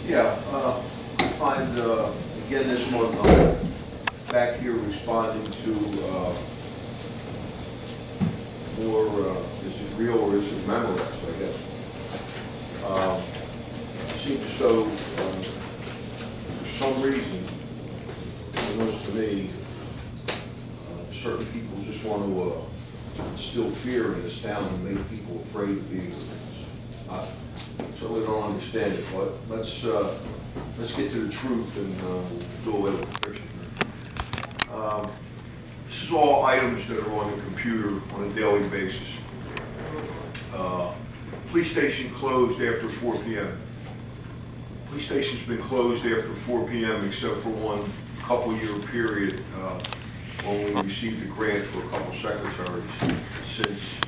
Yeah, I find, again, this one, back here responding to more, is it real or is it memorized, I guess. It seems as though, for some reason, unbeknownst to me, certain people just want to instill fear in this town and make people afraid of being here. I certainly don't understand it, but let's get to the truth and do away with the fiction. This is all items that are on the computer on a daily basis. Police station closed after 4 p.m. Police station's been closed after 4 p.m. except for one couple-year period when we received a grant for a couple secretaries since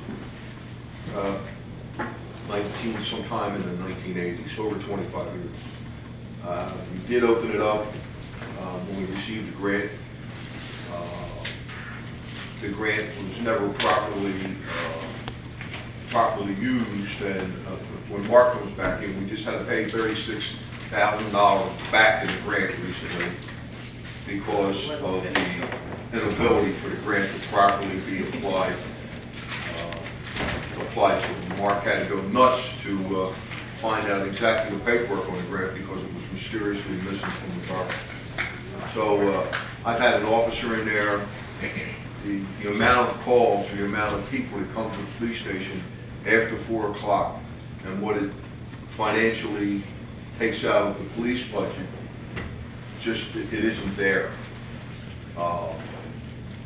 sometime in the 1980s, over 25 years. We did open it up when we received the grant. The grant was never properly used, and when Mark comes back in, we just had to pay $36,000 back in the grant recently because of the inability for the grant to properly be applied to. Mark had to go nuts to find out exactly the paperwork on the grant because it was mysteriously missing from the document. So I've had an officer in there. The amount of calls, the amount of people that come to the police station after 4 o'clock and what it financially takes out of the police budget, just it isn't there.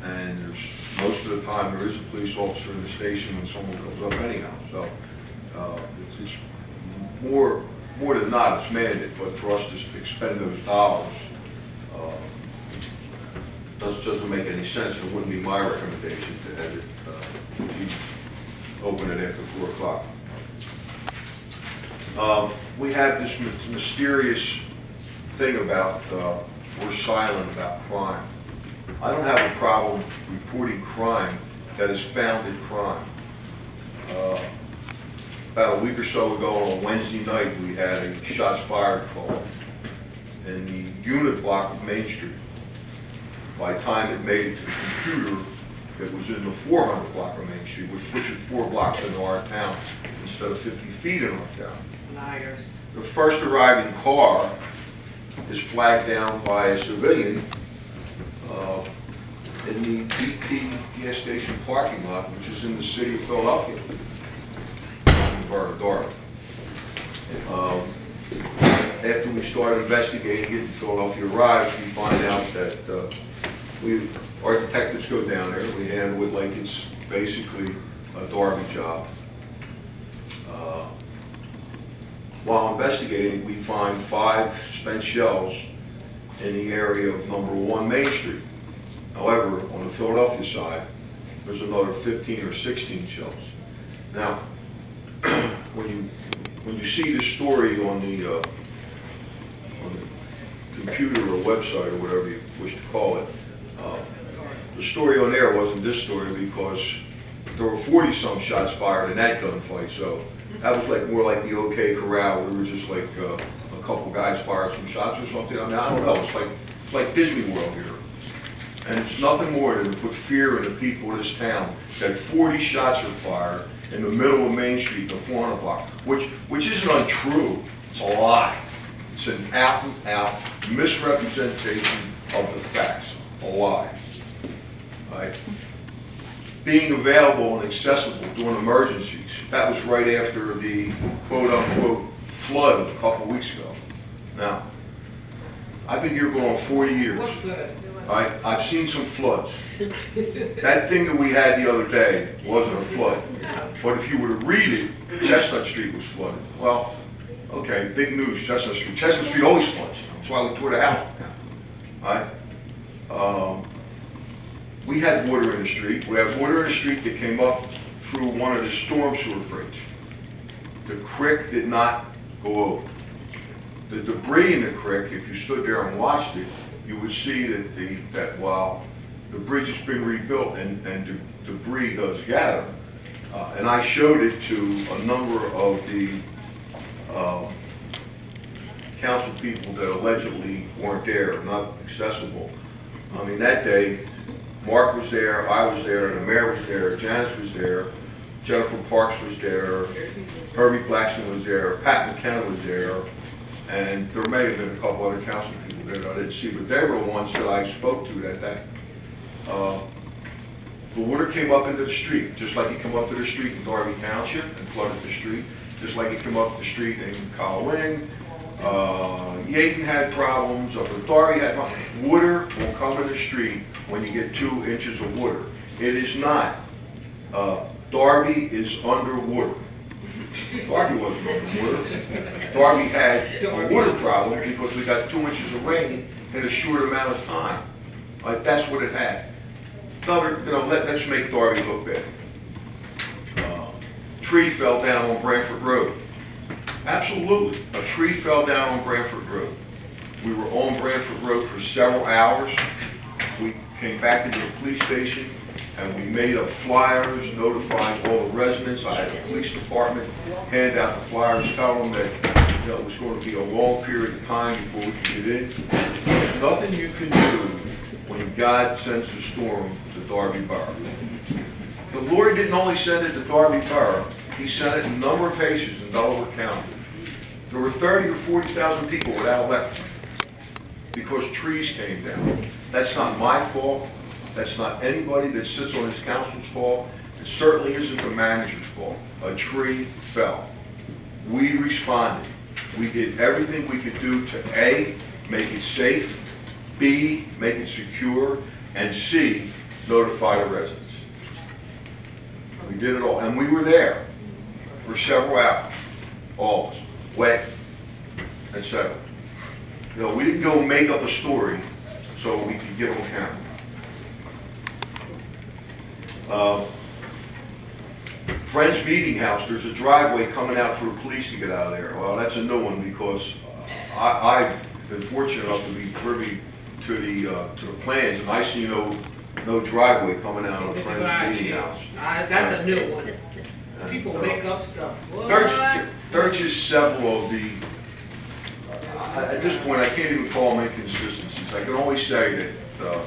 And most of the time there is a police officer in the station when someone comes up anyhow. So it's more than not, it's mandated, but for us to expend those dollars doesn't make any sense. It wouldn't be my recommendation to have it open it after 4 o'clock. We have this mysterious thing about we're silent about crime. I don't have a problem reporting crime that is founded crime. About a week or so ago on Wednesday night, we had a shots fired call in the unit block of Main Street. By the time it made it to the computer, it was in the 400 block of Main Street, which is 4 blocks into our town instead of 50 feet in our town. Liars. The first arriving car is flagged down by a civilian in the BP gas station parking lot, which is in the city of Philadelphia, in the borough of Darby. After we started investigating it, and Philadelphia arrives, we find out that our detectives go down there. We handle it like it's basically a Darby job. While investigating, we find 5 spent shells in the area of number 1 Main Street. However, on the Philadelphia side, there's another 15 or 16 shells. Now, when you see this story on the computer or website or whatever you wish to call it, the story on there wasn't this story because there were 40-some shots fired in that gunfight. So that was more like the OK Corral. We were just like a couple guys fired some shots or something. I mean, I don't know. It's like Disney World here. And it's nothing more than to put fear in the people of this town that 40 shots are fired in the middle of Main Street, the 400 block, which isn't untrue. It's a lie. It's an out-and-out misrepresentation of the facts. A lie. Right? Being available and accessible during emergencies. That was right after the quote-unquote flood a couple weeks ago. Now, I've been here going on 40 years. I've seen some floods. That thing that we had the other day wasn't a flood. But if you were to read it, Chestnut Street was flooded. Well, okay, big news, Chestnut Street. Chestnut Street always floods. That's why we tore the house down. All right? We had water in the street. We have water in the street that came up through one of the storm sewer breaks. The creek did not go over. The debris in the creek, if you stood there and watched it, you would see that while the bridge has been rebuilt and debris does gather, and I showed it to a number of the council people that allegedly weren't there, not accessible. I mean, that day, Mark was there, I was there, the mayor was there, Janice was there, Jennifer Parks was there, Herbie Blackson was there, Pat McKenna was there, and there may have been a couple other council people there that I didn't see, but they were the ones that I spoke to that day. The water came up into the street, just like it came up to the street in Darby Township and flooded the street, just like it came up the street in Colwyn. Yaden had problems, up in Darby had problems. Water will come in the street when you get 2 inches of water. It is not. Darby is underwater. Darby wasn't underwater. Darby had a water problem because we got 2 inches of rain in a short amount of time. That's what it had. Another, let's make Darby look bad. Tree fell down on Branford Road. Absolutely, a tree fell down on Branford Road. We were on Branford Road for several hours. We came back to the police station and we made up flyers, notifying all the residents. I had the police department hand out the flyers, tell them that it was going to be a long period of time before we could get in. There's nothing you can do when God sends a storm to Darby Borough. The Lord didn't only send it to Darby Borough, He sent it in a number of places in Delaware County. There were 30 or 40,000 people without electric because trees came down. That's not my fault. That's not anybody that sits on this council's fault. It certainly isn't the manager's fault. A tree fell. We responded. We did everything we could do to A, make it safe, B, make it secure, and C, notify the residents. We did it all, and we were there for several hours, all of us, wet, etc. We didn't go make up a story so we could get on camera. Friends Meeting House, there's a driveway coming out for the police to get out of there. Well, that's a new one because I've been fortunate enough to be privy to the plans, and I see no driveway coming out of Friends Meeting House. That's a new one. People make up stuff. There are just several of the, at this point I can't even call them inconsistencies. I can only say that,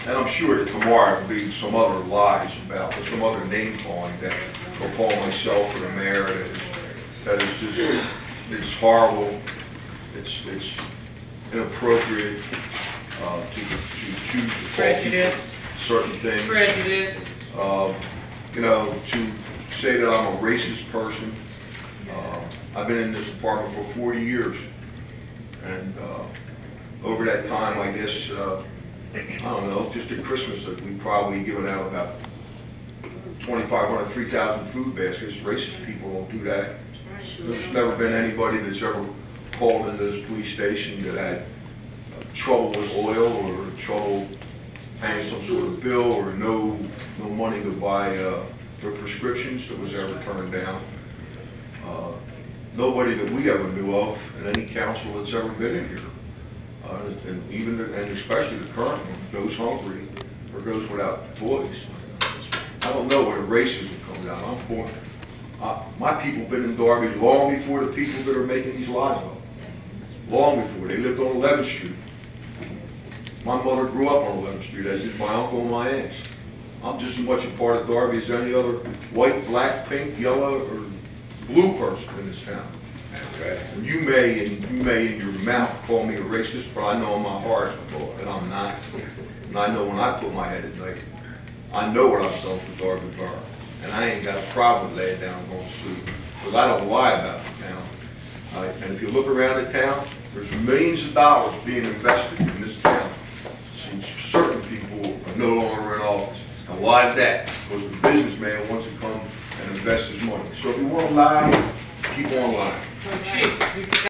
and I'm sure that tomorrow there will be some other lies about, or some other name calling that will call myself or the mayor that is just, it's horrible, it's inappropriate to choose to prejudice, certain things. Prejudice. To say that I'm a racist person. I've been in this department for 40 years, and over that time, I guess, I don't know, just at Christmas, we've probably given out about 2,500, 3,000 food baskets. Racist people don't do that. There's never been anybody that's ever called into this police station that had trouble with oil or trouble paying some sort of bill or no money to buy their prescriptions that was ever turned down. Nobody that we ever knew of in any council that's ever been in here. And especially the current one, goes hungry or goes without toys. I don't know where the racism comes out. I'm born. My people have been in Darby long before the people that are making these lies up. Long before. They lived on 11th Street. My mother grew up on 11th Street, as did my uncle and my aunts. I'm just as much a part of Darby as any other white, black, pink, yellow, or blue person in this town. And you may in your mouth call me a racist, but I know in my heart that I'm not. And I know when I put my head at night, I know what I've done for Darby Borough. And I ain't got a problem with laying down and going to sleep, because I don't lie about the town. And if you look around the town, there's millions of dollars being invested in this town. Since certain people are no longer in office. And why is that? Because the businessman wants to come and invest his money. So if you want to lie, keep on lying.